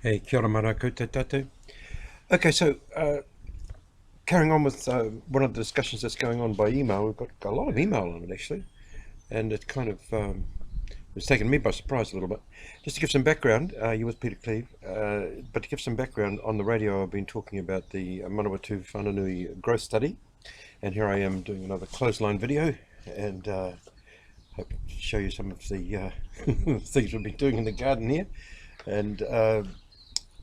Hey, kia ora mana koutou tātou. Okay, so carrying on with one of the discussions that's going on by email, we've got a lot of email on it actually, and it kind of it's taken me by surprise a little bit. Just to give some background, you're with Peter Cleve, but to give some background on the radio, I've been talking about the Manawatu Whananui growth study, and here I am doing another clothesline video, and hope to show you some of the things we've been doing in the garden here, and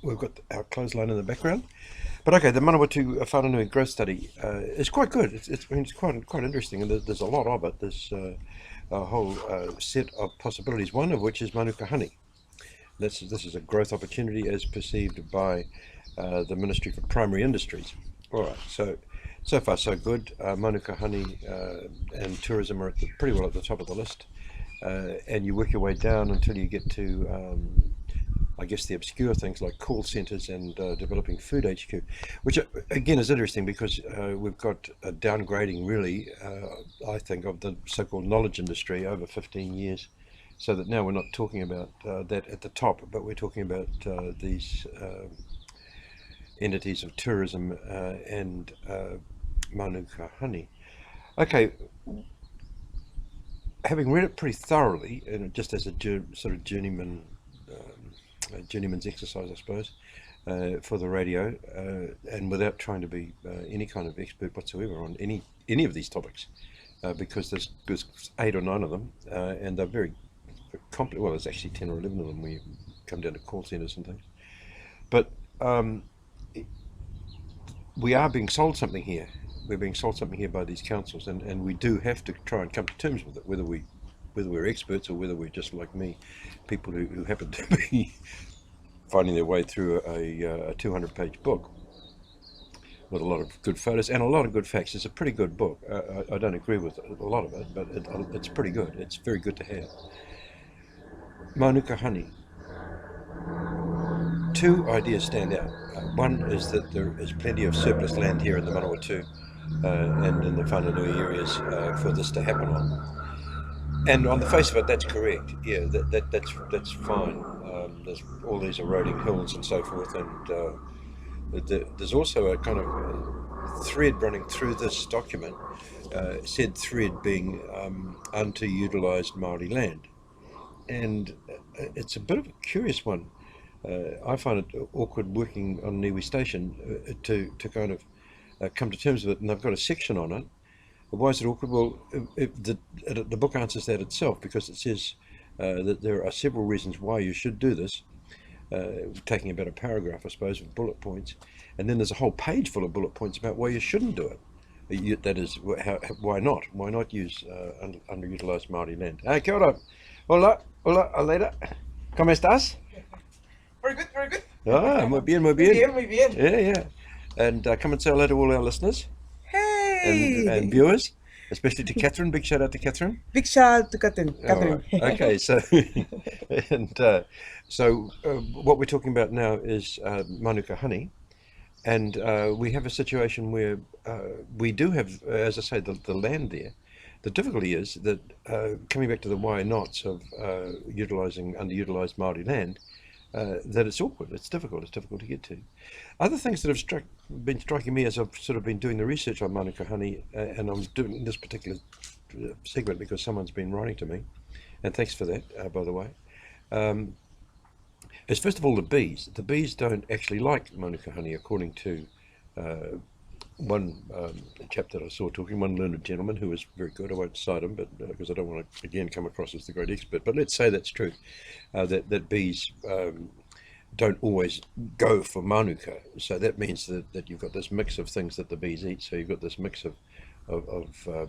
we've got our clothesline in the background. But okay, the Manawatu Whananui growth study is quite good. It's quite interesting, and there's a lot of it. There's a whole set of possibilities, one of which is Manuka Honey. This is a growth opportunity as perceived by the Ministry for Primary Industries. All right, so far so good. Manuka Honey and tourism are pretty well at the top of the list, and you work your way down until you get to I guess the obscure things like call centres and developing food HQ, which again is interesting because we've got a downgrading really, I think, of the so-called knowledge industry over 15 years, so that now we're not talking about that at the top, but we're talking about these entities of tourism and Manuka Honey. Okay, having read it pretty thoroughly, and just as a sort of journeyman's exercise, I suppose, for the radio, and without trying to be any kind of expert whatsoever on any of these topics, because there's 8 or 9 of them, and they're very complex. Well, there's actually 10 or 11 of them when you come down to call centres and things. But we are being sold something here. We're being sold something here by these councils, and we do have to try and come to terms with it, whether we're experts or whether we're just like me, people who happen to be finding their way through a 200-page book with a lot of good photos and a lot of good facts. It's a pretty good book. I don't agree with a lot of it, but it's pretty good. It's very good to have. Manuka Honey. 2 ideas stand out. One is that there is plenty of surplus land here in the Manawatu and in the Whananui areas for this to happen on. And on the face of it, that's correct. Yeah, that's fine. There's all these eroding hills and so forth, and there's also a kind of thread running through this document. Said thread being underutilised Maori land, and it's a bit of a curious one. I find it awkward working on Niue Station to kind of come to terms with it, and they've got a section on it. Why is it awkward? Well, the book answers that itself, because it says that there are several reasons why you should do this, taking about a paragraph, I suppose, with bullet points. And then there's a whole page full of bullet points about why you shouldn't do it. That is, why not? Why not use underutilised Māori land? Kia ora. Hola, Aleida. ¿Cómo estás? Very good, very good. Ah, muy bien, muy Muy bien. bien, muy bien. Yeah. And come and say hello to all our listeners Hey! and viewers, especially to Catherine. Big shout out to Catherine. Big shout out to Catherine. All right. Okay, so what we're talking about now is Manuka Honey, and we have a situation where we do have, as I say, the land there. The difficulty is that coming back to the why nots of underutilised Māori land, that it's awkward, it's difficult to get to. Other things that have been striking me as I've sort of been doing the research on Manuka Honey, and I'm doing this particular segment because someone's been writing to me, and thanks for that, by the way, is first of all the bees. The bees don't actually like Manuka Honey, according to one chap that I saw talking, one learned gentleman who was very good. I won't cite him, but because I don't want to again come across as the great expert. But let's say that's true, that bees don't always go for Manuka. So that means that you've got this mix of things that the bees eat. So you've got this mix of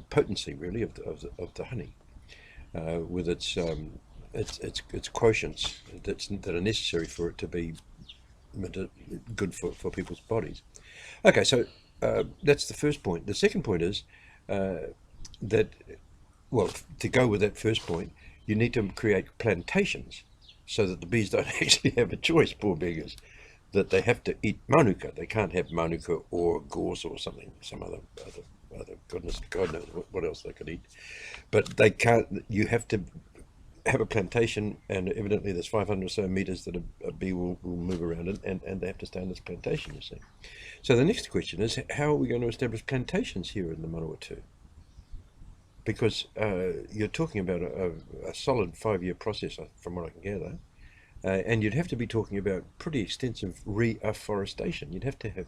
potency, really, of the honey, with its quotients that are necessary for it to be good for people's bodies. Okay, so that's the first point. The second point is that, well, to go with that first point, you need to create plantations so that the bees don't actually have a choice, poor beggars, that they have to eat Manuka. They can't have Manuka or gorse or something, some other goodness, God knows what else they could eat. But they can't, you have to have a plantation, and evidently there's 500 or so meters that a bee will move around in, and they have to stay in this plantation, you see. So the next question is, how are we going to establish plantations here in the Manawatu? Because you're talking about a solid 5-year process, from what I can gather, and you'd have to be talking about pretty extensive reforestation. You'd have to have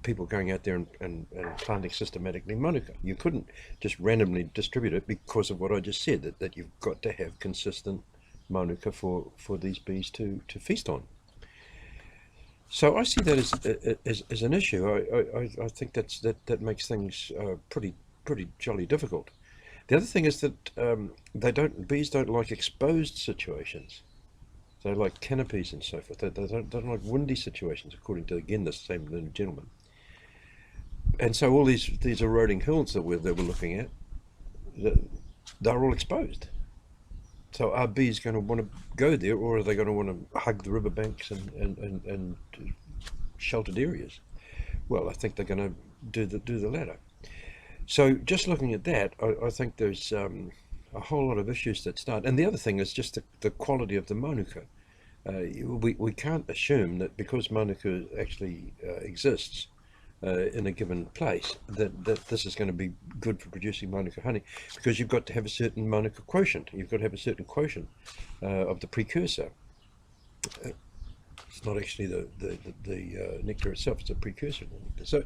people going out there and planting systematically Manuka. You couldn't just randomly distribute it because of what I just said, that you've got to have consistent Manuka for these bees to feast on. So I see that as an issue. I think that makes things pretty jolly difficult. The other thing is that bees don't like exposed situations. They like canopies and so forth. They don't like windy situations, according to, again, the same gentleman. And so all these eroding hills that we're looking at, they're all exposed. So are bees going to want to go there, or are they going to want to hug the riverbanks and sheltered areas? Well, I think they're going to do the latter. So just looking at that, I think there's a whole lot of issues that start. And the other thing is just the quality of the Manuka. We can't assume that because Manuka actually exists in a given place, that this is going to be good for producing Manuka honey, because you've got to have a certain Manuka quotient. You've got to have a certain quotient of the precursor. It's not actually the nectar itself, it's a precursor of the nectar. So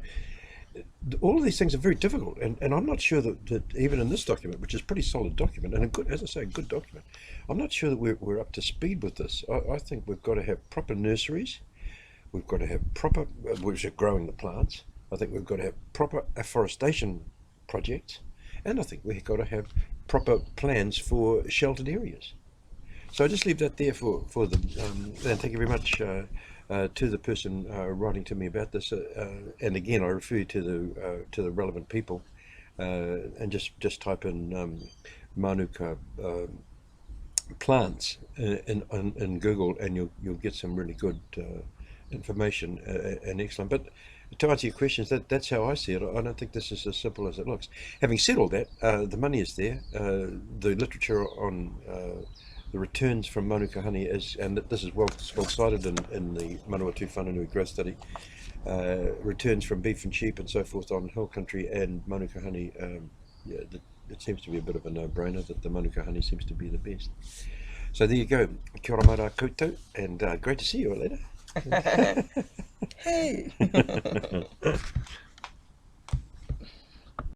all of these things are very difficult, and I'm not sure that even in this document, which is a pretty solid document, and a good, as I say, a good document, I'm not sure that we're up to speed with this. I think we've got to have proper nurseries. We've got to have proper, which are growing the plants. I think we've got to have proper afforestation projects, and I think we've got to have proper plans for sheltered areas. So I just leave that there for them. And thank you very much to the person writing to me about this. And again, I refer you to the relevant people, and just type in Manuka plants in Google, and you'll get some really good information and excellent. But to answer your questions, that's how I see it. I don't think this is as simple as it looks. Having said all that, the money is there. The literature on the returns from Manuka honey is, and this is well cited in the Manawatu Whananui growth study, returns from beef and sheep and so forth on hill country and Manuka honey. Yeah, it seems to be a bit of a no-brainer that the Manuka honey seems to be the best. So there you go. Kia ora mara koutou, and great to see you later. Hey!